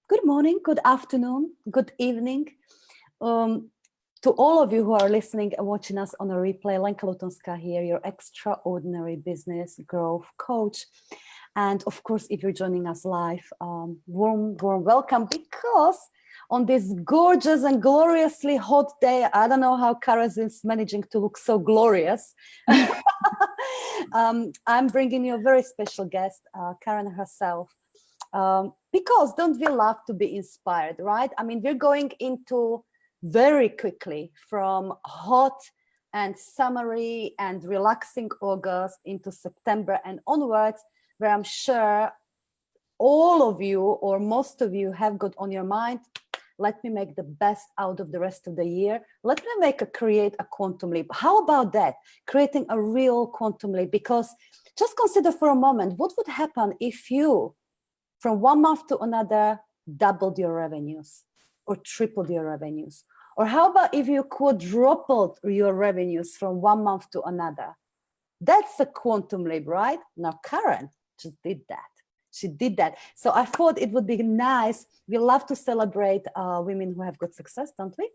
Good morning, good afternoon, good evening. To all of you who are listening and watching us on a replay, Lenka Lutonska here, your extraordinary business growth coach. And of course, if you're joining us live, warm welcome, because on this gorgeous and gloriously hot day, I don't know how Karen is managing to look so glorious. I'm bringing you a very special guest, Karen herself. Because don't we love to be inspired, right? I mean, we're going into very quickly from hot and summery and relaxing August into September and onwards, where I'm sure all of you or most of you have got on your mind, let me make the best out of the rest of the year. Let me create a quantum leap. How about that? Creating a real quantum leap, because just consider for a moment, what would happen if you, from one month to another, doubled your revenues or tripled your revenues? Or how about if you quadrupled your revenues from one month to another? That's a quantum leap, right? Now, Karen just did that. She did that. So I thought it would be nice. We love to celebrate women who have got success, don't we?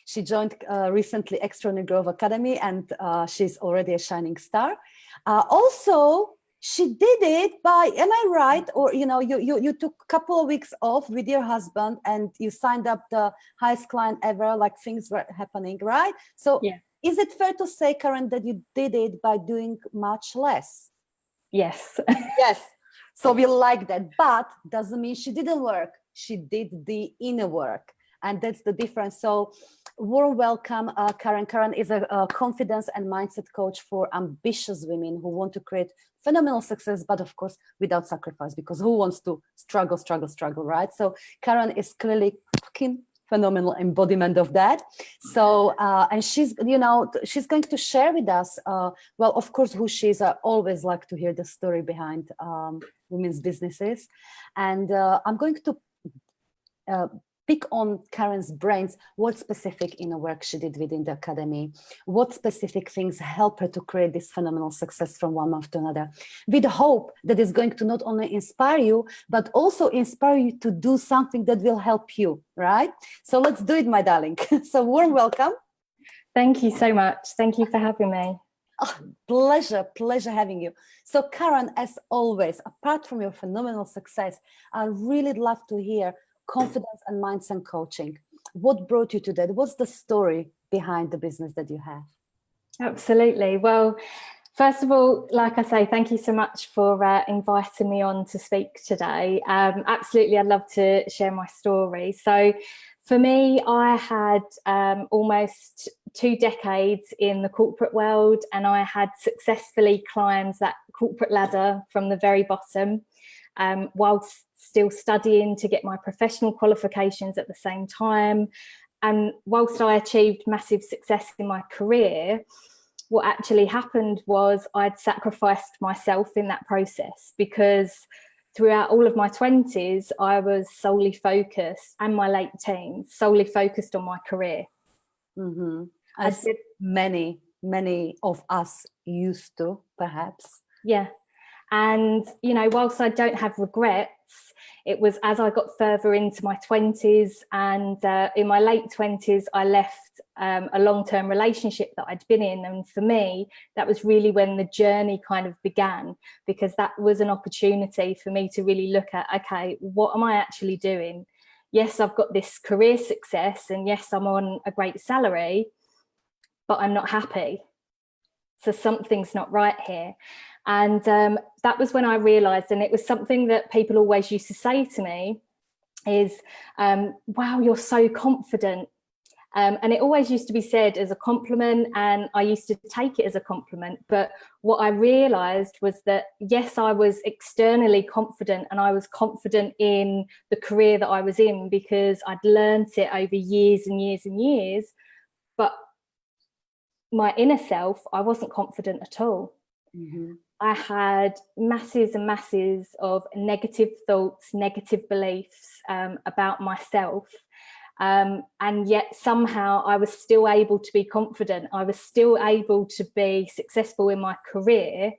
She joined recently Extraordinary Growth Academy, and she's already a shining star. Also, she did it by, am I right? Or, you took a couple of weeks off with your husband and you signed up the highest client ever, like things were happening, right? So yeah. Is it fair to say, Karen, that you did it by doing much less? Yes. Yes. So we like that, but doesn't mean she didn't work. She did the inner work. And that's the difference. So warm welcome, Karen. Karen is a confidence and mindset coach for ambitious women who want to create phenomenal success, but of course, without sacrifice, because who wants to struggle, right? So Karen is clearly fucking phenomenal embodiment of that. So, and she's going to share with us, well, of course, who she is. I always like to hear the story behind women's businesses. And I'm going to pick on Karen's brains, what specific inner work she did within the academy, what specific things help her to create this phenomenal success from one month to another, with hope that is going to not only inspire you, but also inspire you to do something that will help you, right? So let's do it, my darling. So warm welcome. Thank you so much. Thank you for having me. Oh, pleasure having you. So Karen, as always, apart from your phenomenal success, I really love to hear confidence and mindset coaching. What brought you to that? What's the story behind the business that you have? Absolutely. Well, first of all, like I say, thank you so much for inviting me on to speak today. Absolutely, I'd love to share my story. So for me, I had almost 2 decades in the corporate world, and I had successfully climbed that corporate ladder from the very bottom, whilst still studying to get my professional qualifications at the same time. And whilst I achieved massive success in my career, what actually happened was I'd sacrificed myself in that process, because throughout all of my 20s, I was solely focused, and my late teens, solely focused on my career. Mm-hmm. As many of us used to, perhaps. Yeah. And, whilst I don't have regrets, it was as I got further into my 20s, and in my late 20s, I left a long-term relationship that I'd been in. And for me, that was really when the journey kind of began, because that was an opportunity for me to really look at, okay, what am I actually doing? Yes, I've got this career success, and yes, I'm on a great salary, but I'm not happy. So something's not right here. And that was when I realized, and it was something that people always used to say to me, is, wow, you're so confident. And it always used to be said as a compliment, and I used to take it as a compliment. But what I realized was that, yes, I was externally confident, and I was confident in the career that I was in because I'd learned it over years and years and years. But my inner self, I wasn't confident at all. Mm-hmm. I had masses and masses of negative thoughts, negative beliefs about myself. And yet somehow I was still able to be confident. I was still able to be successful in my career.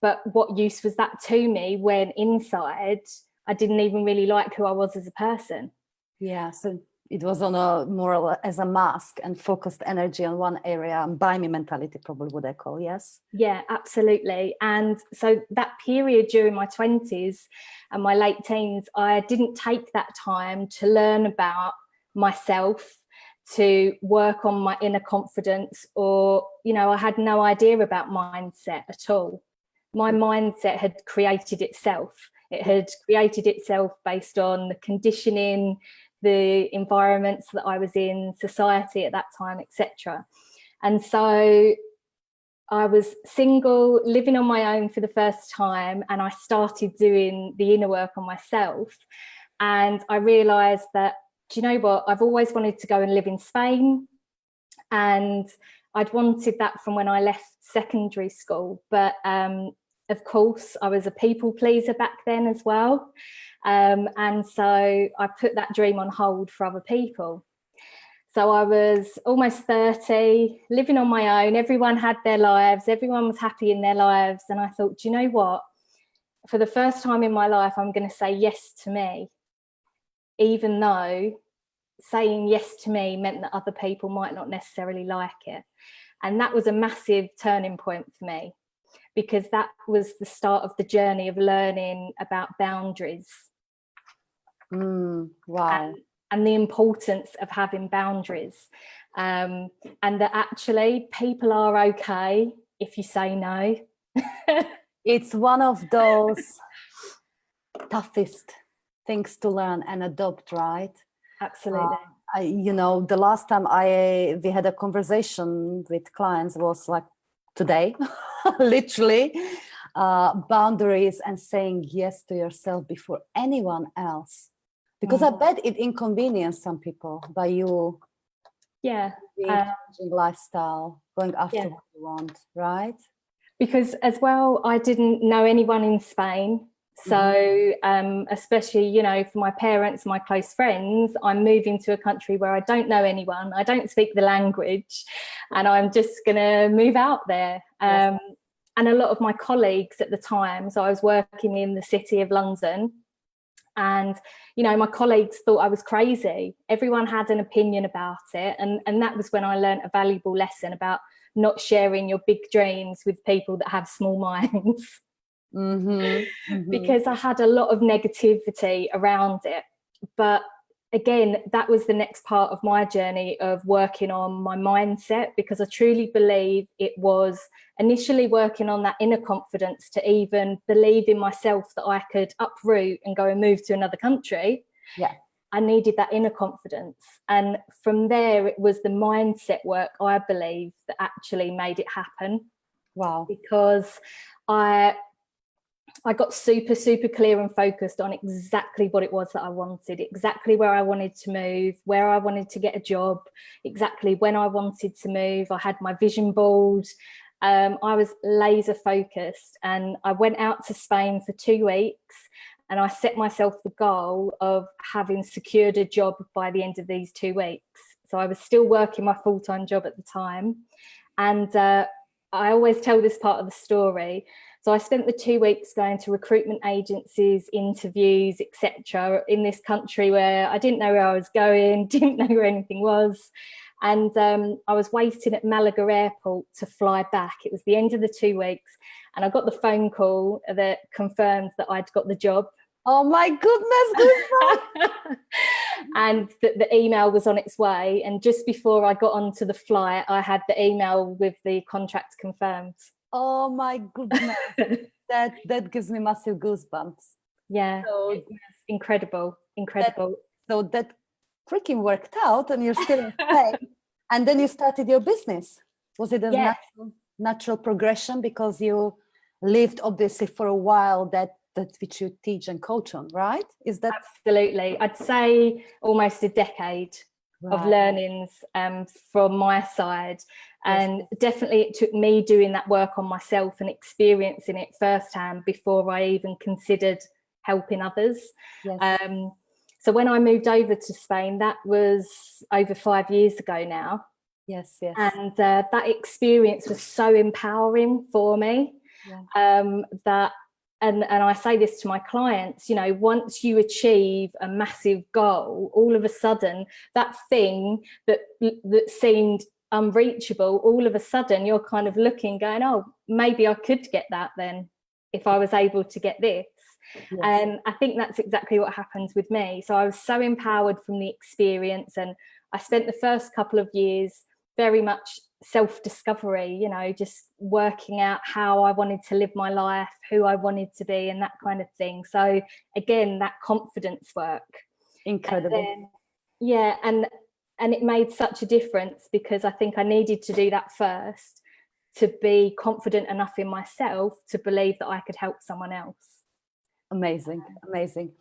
But what use was that to me when inside I didn't even really like who I was as a person. Yeah, so it was on a more as a mask and focused energy on one area, and buy me mentality, probably what I call, yes? Yeah, absolutely. And so that period during my 20s and my late teens, I didn't take that time to learn about myself, to work on my inner confidence, or, you know, I had no idea about mindset at all. My mindset had created itself. It had created itself based on the conditioning, the environments that I was in, society at that time, etc. And so I was single, living on my own for the first time, and I started doing the inner work on myself. And I realised that, do you know what? I've always wanted to go and live in Spain, and I'd wanted that from when I left secondary school. But of course, I was a people pleaser back then as well. And so I put that dream on hold for other people. So I was almost 30, living on my own. Everyone had their lives. Everyone was happy in their lives. And I thought, do you know what? For the first time in my life, I'm going to say yes to me, even though saying yes to me meant that other people might not necessarily like it. And that was a massive turning point for me, because that was the start of the journey of learning about boundaries. Wow. And the importance of having boundaries, and that actually people are okay if you say no. It's one of those toughest things to learn and adopt, right? Absolutely. You know, the last time we had a conversation with clients was like today, literally, boundaries and saying yes to yourself before anyone else. Because I bet it inconvenienced some people by you changing lifestyle, going after what you want, right? Because as well, I didn't know anyone in Spain. So especially, you know, for my parents, my close friends, I'm moving to a country where I don't know anyone. I don't speak the language, and I'm just going to move out there. And a lot of my colleagues at the time, so I was working in the city of London, and, you know, my colleagues thought I was crazy. Everyone had an opinion about it. And that was when I learned a valuable lesson about not sharing your big dreams with people that have small minds. Because I had a lot of negativity around it. But again, that was the next part of my journey of working on my mindset, because I truly believe it was initially working on that inner confidence to even believe in myself that I could uproot and go and move to another country. Yeah. I needed that inner confidence. And from there, it was the mindset work, I believe, that actually made it happen. Wow. Because I got super, super clear and focused on exactly what it was that I wanted, exactly where I wanted to move, where I wanted to get a job, exactly when I wanted to move. I had my vision board. I was laser focused, and I went out to Spain for 2 weeks, and I set myself the goal of having secured a job by the end of these 2 weeks. So I was still working my full-time job at the time. And I always tell this part of the story. So I spent the 2 weeks going to recruitment agencies, interviews, etc., in this country where I didn't know where I was going, didn't know where anything was. And I was waiting at Malaga airport to fly back. It was the end of the 2 weeks, and I got the phone call that confirmed that I'd got the job. Oh my goodness. And the email was on its way. And just before I got onto the flight, I had the email with the contract confirmed. Oh my goodness. that gives me massive goosebumps. Yeah, so, it was incredible. So that freaking worked out, and you're still in Spain. And then you started your business. Was it a natural progression, because you lived obviously for a while that which you teach and coach on, right? Is that absolutely? I'd say almost a decade of learnings from my side. And definitely it took me doing that work on myself and experiencing it firsthand before I even considered helping others. So when I moved over to Spain, that was over 5 years ago now. Yes. And that experience was so empowering for me, that and I say this to my clients, you know, once you achieve a massive goal, all of a sudden that thing that seemed unreachable, all of a sudden you're kind of looking, going, oh, maybe I could get that then if I was able to get this. Yes. And I think that's exactly what happened with me. So I was so empowered from the experience, and I spent the first couple of years very much self-discovery, you know, just working out how I wanted to live my life, who I wanted to be, and that kind of thing. So again, that confidence work. Incredible. And then, yeah, and it made such a difference, because I think I needed to do that first to be confident enough in myself to believe that I could help someone else. Amazing, amazing.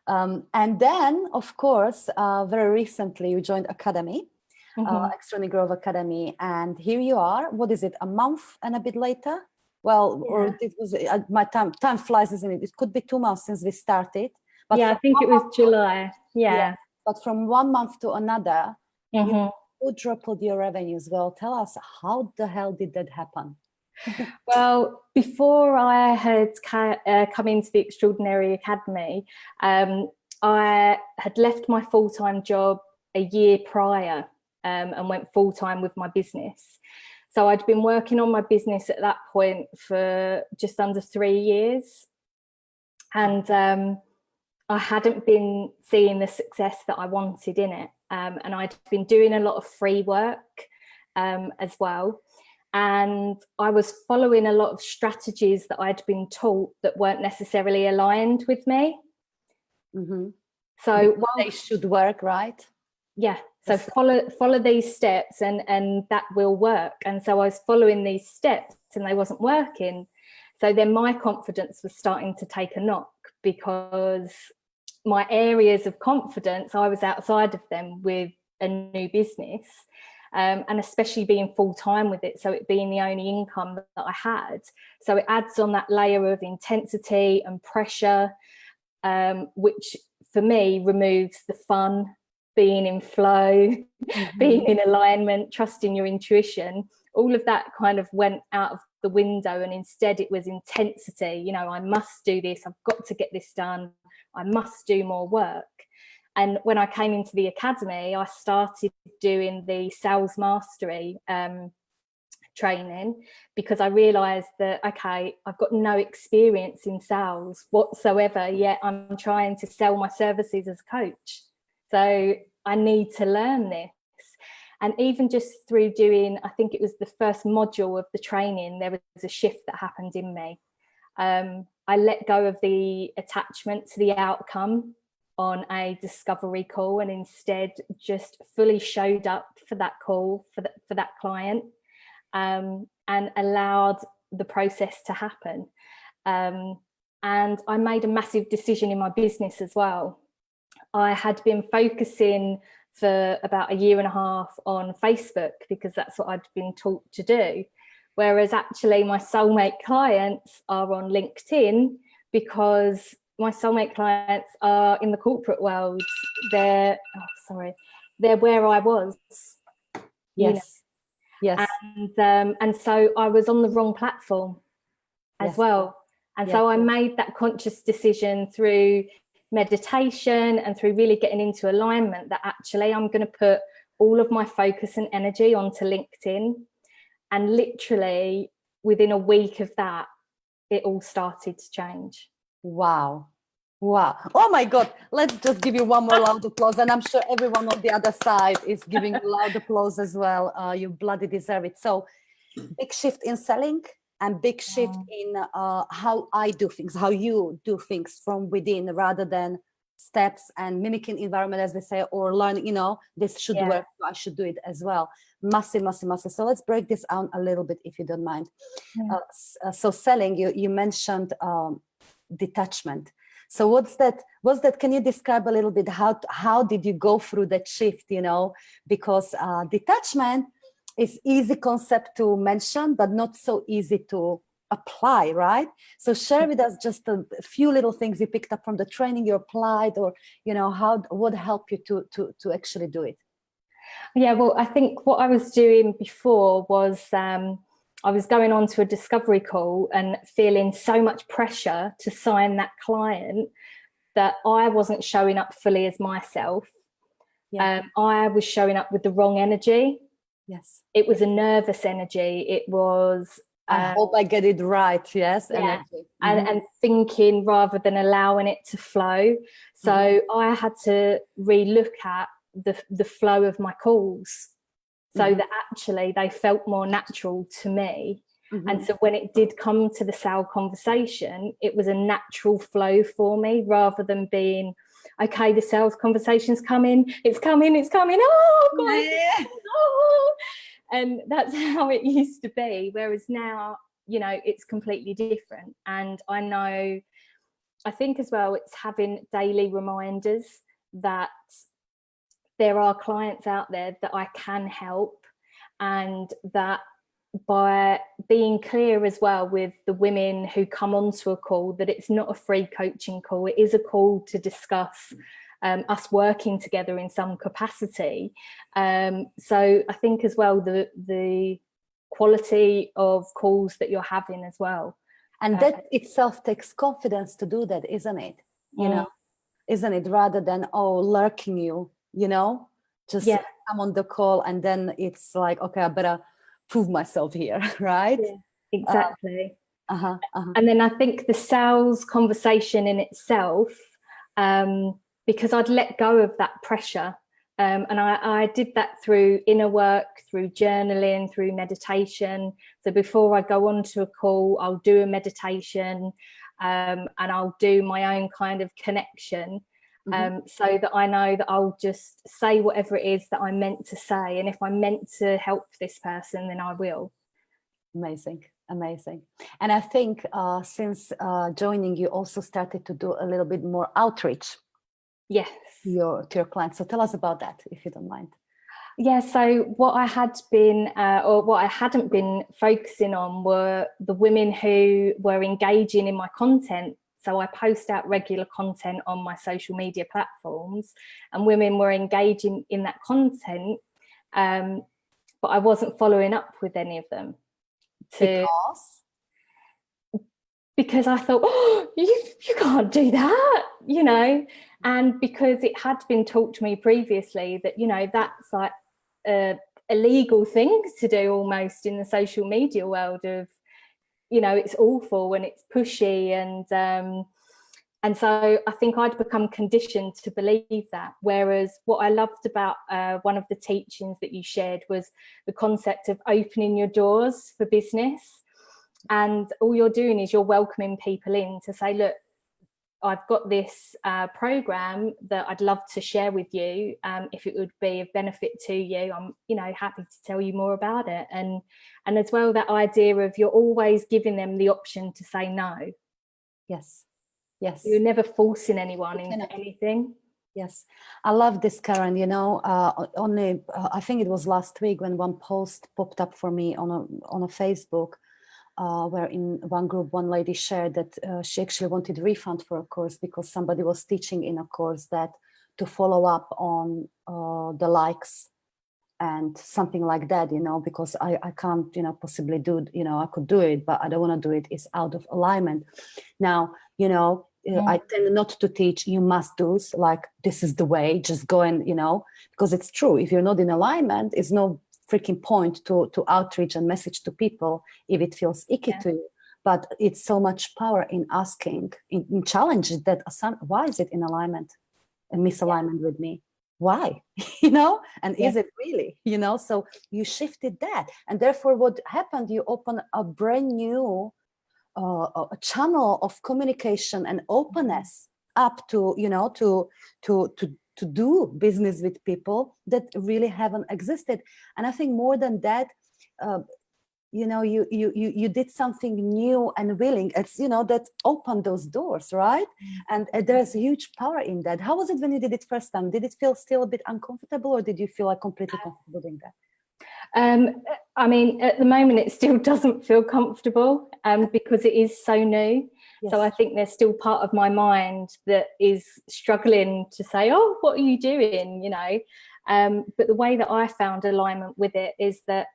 And then, of course, very recently you joined Academy, Extraordinary Growth Academy, and here you are. What is it? A month and a bit later? Well, yeah. Or it was my time flies, isn't it? It could be 2 months since we started. But yeah, I think it was July. Yeah. But from 1 month to another, you quadrupled your revenues. Well, tell us, how the hell did that happen? Well, before I had come into the Extraordinary Academy, I had left my full-time job a year prior and went full-time with my business. So I'd been working on my business at that point for just under 3 years. And I hadn't been seeing the success that I wanted in it. And I'd been doing a lot of free work as well. And I was following a lot of strategies that I'd been taught that weren't necessarily aligned with me. So they should work, right? Yeah. So follow these steps and that will work. And so I was following these steps and they wasn't working. So then my confidence was starting to take a knock, because my areas of confidence, I was outside of them with a new business. And especially being full-time with it, so it being the only income that I had. So it adds on that layer of intensity and pressure, which for me removes the fun, being in flow, being in alignment, trusting your intuition. All of that kind of went out of the window, and instead it was intensity. You know, I must do this, I've got to get this done, I must do more work. And when I came into the academy, I started doing the sales mastery training, because I realized that, okay, I've got no experience in sales whatsoever, yet I'm trying to sell my services as a coach. So I need to learn this. And even just through doing, I think it was the first module of the training, there was a shift that happened in me. I let go of the attachment to the outcome on a discovery call, and instead just fully showed up for that call for that client, and allowed the process to happen. And I made a massive decision in my business as well. I had been focusing for about 1.5 years on Facebook, because that's what I'd been taught to do. Whereas actually my soulmate clients are on LinkedIn, because my soulmate clients are in the corporate world. They're where I was. Yes. Yes. And so I was on the wrong platform as well. And so I made that conscious decision through meditation and through really getting into alignment that actually I'm going to put all of my focus and energy onto LinkedIn. And literally within a week of that, it all started to change. Wow. Wow. Oh my God. Let's just give you one more loud applause. And I'm sure everyone on the other side is giving you loud applause as well. You bloody deserve it. So big shift in selling and big shift in how I do things, how you do things from within, rather than steps and mimicking environment, as they say, or learning, you know, this should work, so I should do it as well. Massive, massive, massive. So let's break this down a little bit, if you don't mind. So selling, you mentioned detachment. So what's that? Can you describe a little bit how did you go through that shift? You know, because detachment is easy concept to mention, but not so easy to apply, right? So share with us just a few little things you picked up from the training you applied, or you know, what helped you to actually do it. Yeah, well, I think what I was doing before was I was going on to a discovery call and feeling so much pressure to sign that client that I wasn't showing up fully as myself. Yeah. I was showing up with the wrong energy. Yes. It was a nervous energy. It was I hope I get it right. Yes. yeah, Energy. and thinking rather than allowing it to flow. So I had to re-look at the flow of my calls, so that actually they felt more natural to me. And so when it did come to the sale conversation, it was a natural flow for me, rather than being, okay, the sales conversation's coming, it's coming, oh God, Yeah. oh. And that's how it used to be. Whereas now, you know, it's completely different. And I think as well, it's having daily reminders that there are clients out there that I can help, and that by being clear as well with the women who come onto a call, that it's not a free coaching call, it is a call to discuss us working together in some capacity. So I think as well, the quality of calls that you're having as well. And that itself takes confidence to do that, isn't it? You know, isn't it? Rather than, lurking you, you know, just come on the call and then it's like, okay, I better prove myself here, right? Yeah, exactly. And then I think the sales conversation in itself, because I'd let go of that pressure, and I did that through inner work, through journaling, through meditation. So before I go on to a call, I'll do a meditation, and I'll do my own kind of connection, so that I know that I'll just say whatever it is that I'm meant to say. And if I'm meant to help this person, then I will. Amazing. And I think since joining, you also started to do a little bit more outreach. Yes. To your clients. So tell us about that, if you don't mind. Yeah, so what I had been, or what I hadn't been focusing on, were the women who were engaging in my content. So I post out regular content on my social media platforms, and women were engaging in that content, but I wasn't following up with any of them. Because I thought, you can't do that, you know, and because it had been taught to me previously that, you know, that's like illegal things to do almost in the social media world of, you know, it's awful and it's pushy, and so I think I'd become conditioned to believe that. Whereas what I loved about one of the teachings that you shared was the concept of opening your doors for business. And all you're doing is you're welcoming people in to say, look, I've got this program that I'd love to share with you. If it would be of benefit to you, I'm, you know, happy to tell you more about it. And as well, that idea of you're always giving them the option to say no. Yes. You're never forcing anyone into anything. Yes, I love this, Karen. You know, only I think it was last week when one post popped up for me on a Facebook. Where in one group, one lady shared that she actually wanted a refund for a course because somebody was teaching in a course that to follow up on the likes and something like that, you know, because I can't, you know, possibly do, you know, I could do it, but I don't want to do it. It's out of alignment. Now, you know, I tend not to teach you must do's, like this is the way, just go and, you know, because it's true. If you're not in alignment, it's no freaking point to outreach and message to people if it feels icky to you. But it's so much power in asking, in challenges that why is it in alignment and misalignment with me? Why? You know, and is it really, you know? So you shifted that, and therefore what happened, you open a brand new a channel of communication and openness up to, you know, to do business with people that really haven't existed. And I think more than that, you know, you did something new and willing. It's, you know, that opened those doors, right? And there's a huge power in that. How was it when you did it first time? Did it feel still a bit uncomfortable, or did you feel like completely comfortable doing that? I mean, at the moment, it still doesn't feel comfortable because it is so new. Yes. So I think there's still part of my mind that is struggling to say, oh, what are you doing? You know, but the way that I found alignment with it is that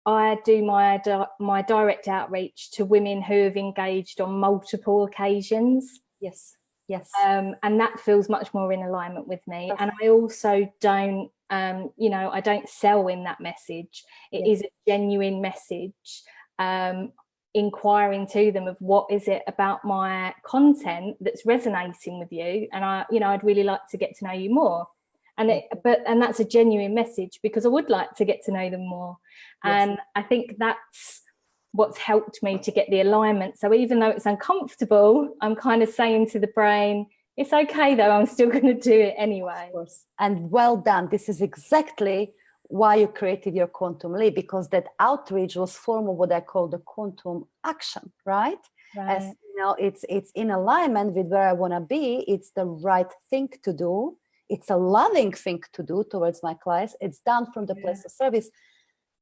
I do my direct outreach to women who have engaged on multiple occasions. Yes. Yes. And that feels much more in alignment with me. Perfect. And I also don't, I don't sell in that message. It is a genuine message, inquiring to them of what is it about my content that's resonating with you, and I'd really like to get to know you more. And that's a genuine message, because I would like to get to know them more. And I think that's what's helped me to get the alignment. So even though it's uncomfortable, I'm kind of saying to the brain, it's okay though, I'm still going to do it anyway. Of course. And well done. This is exactly why you created your quantum leap, because that outreach was form of what I call the quantum action, right? As you know, it's in alignment with where I want to be. It's the right thing to do. It's a loving thing to do towards my clients. It's done from the place of service,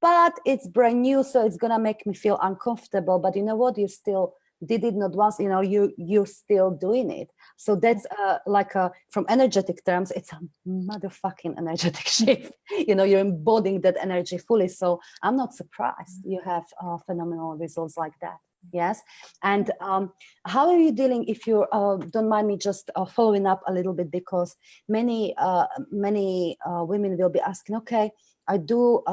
but it's brand new, so it's gonna make me feel uncomfortable. But you know what? You still did it not once. You're still doing it. So that's from energetic terms, it's a motherfucking energetic shift. You're embodying that energy fully. So I'm not surprised you have phenomenal results like that. Yes. And how are you dealing, if you don't mind me just following up a little bit, because many women will be asking, okay, I do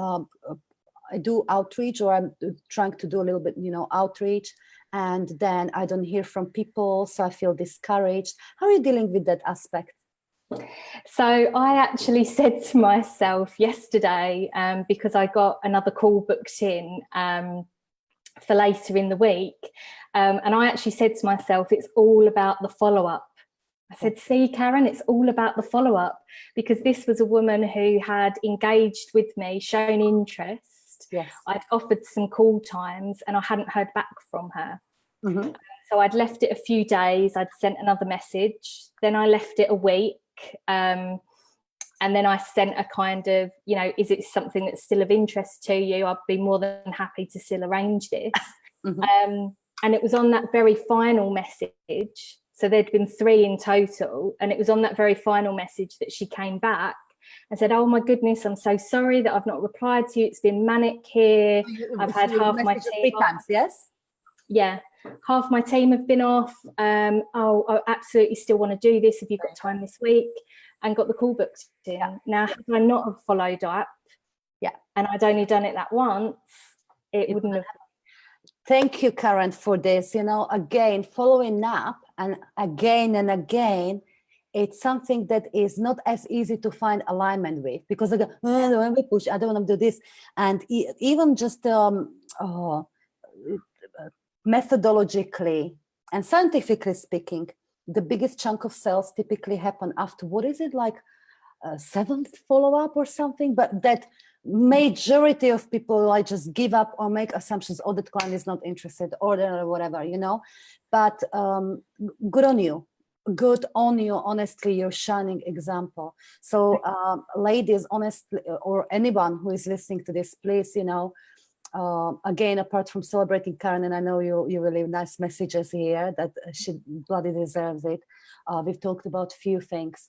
outreach, or I'm trying to do a little bit, outreach, and then I don't hear from people, so I feel discouraged. How are you dealing with that aspect? So I actually said to myself yesterday, because I got another call booked in for later in the week, and I actually said to myself, it's all about the follow-up. I said, see, Karen, it's all about the follow-up, because this was a woman who had engaged with me, shown interest. Yes. I'd offered some call times and I hadn't heard back from her. Mm-hmm. So I'd left it a few days. I'd sent another message. Then I left it a week. And then I sent a kind of, is it something that's still of interest to you? I'd be more than happy to still arrange this. Mm-hmm. And it was on that very final message. So there'd been 3 in total. And it was on that very final message that she came back and said, oh my goodness, I'm so sorry that I've not replied to you. It's been manic here. I've had half my team 3 times, yes? Yeah, half my team have been off. I absolutely still want to do this. Have you got time this week? And got the call booked in. Yeah. Now, had I not have followed up, and I'd only done it that once, it wouldn't have. Thank you, Karen, for this. Again, following up and again, it's something that is not as easy to find alignment with, because I go, when we push, I don't want to do this. And even just methodologically and scientifically speaking, the biggest chunk of sales typically happen after, what is it, like 7th follow-up or something? But that majority of people just give up or make assumptions, oh, that client is not interested, or whatever, But good on you. Honestly, you're shining example. So ladies, honestly, or anyone who is listening to this, please, again, apart from celebrating Karen, and I know you will leave nice messages here that she bloody deserves it. We've talked about a few things.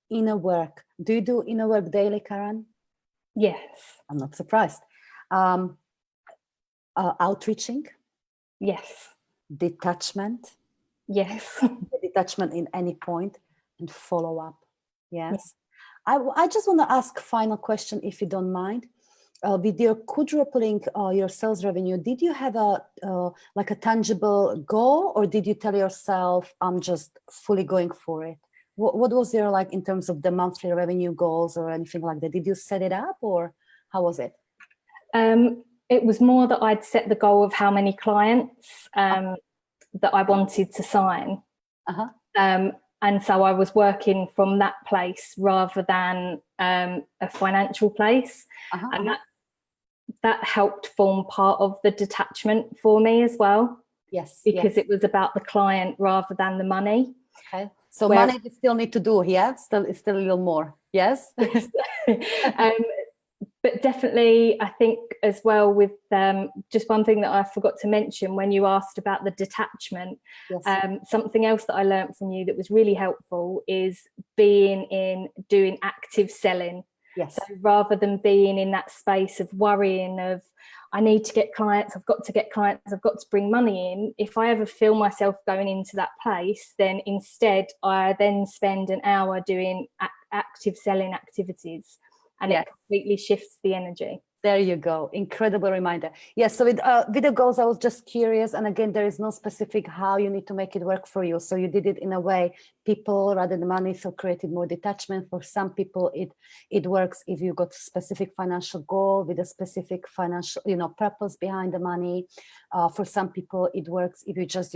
Inner work. Do you do inner work daily, Karen? Yes. I'm not surprised. Outreaching? Yes. Detachment? Yes. Detachment in any point, and follow up. Yes. I just want to ask final question, if you don't mind. With your quadrupling your sales revenue, did you have a tangible goal, or did you tell yourself, I'm just fully going for it? What was your, in terms of the monthly revenue goals or anything like that? Did you set it up, or how was it? It was more that I'd set the goal of how many clients that I wanted to sign. And so I was working from that place rather than a financial place. And that helped form part of the detachment for me as well. Yes. Because it was about the client rather than the money. Okay. So money we still need to do, it's still a little more. Yes. But definitely, I think as well with just one thing that I forgot to mention when you asked about the detachment, something else that I learned from you that was really helpful is doing active selling. Yes. So rather than being in that space of worrying of, I need to get clients, I've got to get clients, I've got to bring money in, if I ever feel myself going into that place, then instead I then spend an hour doing active selling activities, and Yes. it completely shifts the energy. There you go. Incredible reminder. Yes. So with video goals, I was just curious. And again, there is no specific how you need to make it work for you. So you did it in a way, people rather than money, so created more detachment. For some people, it works if you got specific financial goal with a specific financial, purpose behind the money. For some people, it works if you just,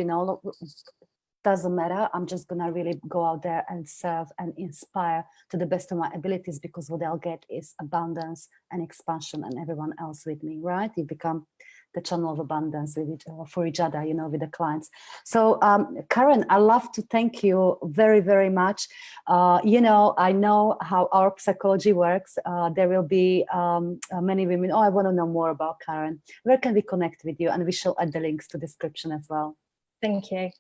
doesn't matter. I'm just gonna really go out there and serve and inspire to the best of my abilities, because what they'll get is abundance and expansion and everyone else with me, right? You become the channel of abundance with for each other, with the clients. So Karen, I love to thank you very, very much. I know how our psychology works. There will be many women, I want to know more about Karen. Where can we connect with you? And we shall add the links to the description as well. Thank you.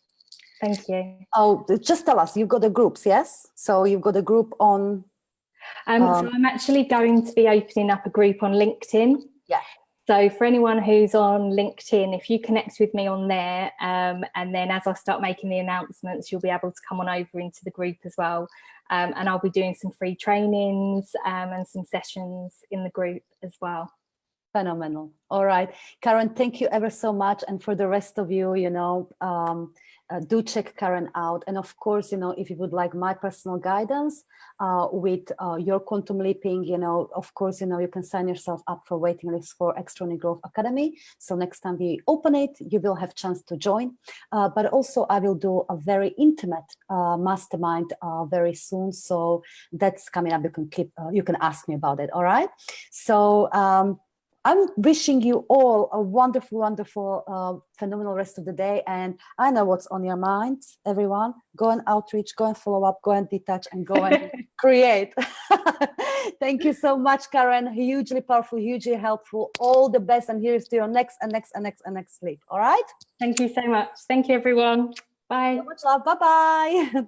Thank you. Oh, just tell us, you've got the groups, yes? So you've got a group on... So I'm actually going to be opening up a group on LinkedIn. Yeah. So for anyone who's on LinkedIn, if you connect with me on there, and then as I start making the announcements, you'll be able to come on over into the group as well. And I'll be doing some free trainings and some sessions in the group as well. Phenomenal. All right, Karen, thank you ever so much. And for the rest of you, do check Karen out. And of course, if you would like my personal guidance with your quantum leaping, of course, you can sign yourself up for waiting list for Extraordinary Growth Academy. So next time we open it, you will have chance to join. But also I will do a very intimate mastermind very soon. So that's coming up. You can ask me about it. All right. So I'm wishing you all a wonderful, wonderful, phenomenal rest of the day. And I know what's on your mind, everyone. Go and outreach, go and follow up, go and detach, and go and create. Thank you so much, Karen. Hugely powerful, hugely helpful. All the best. And here's to your next sleep. All right? Thank you so much. Thank you, everyone. Bye. So much love. Bye-bye.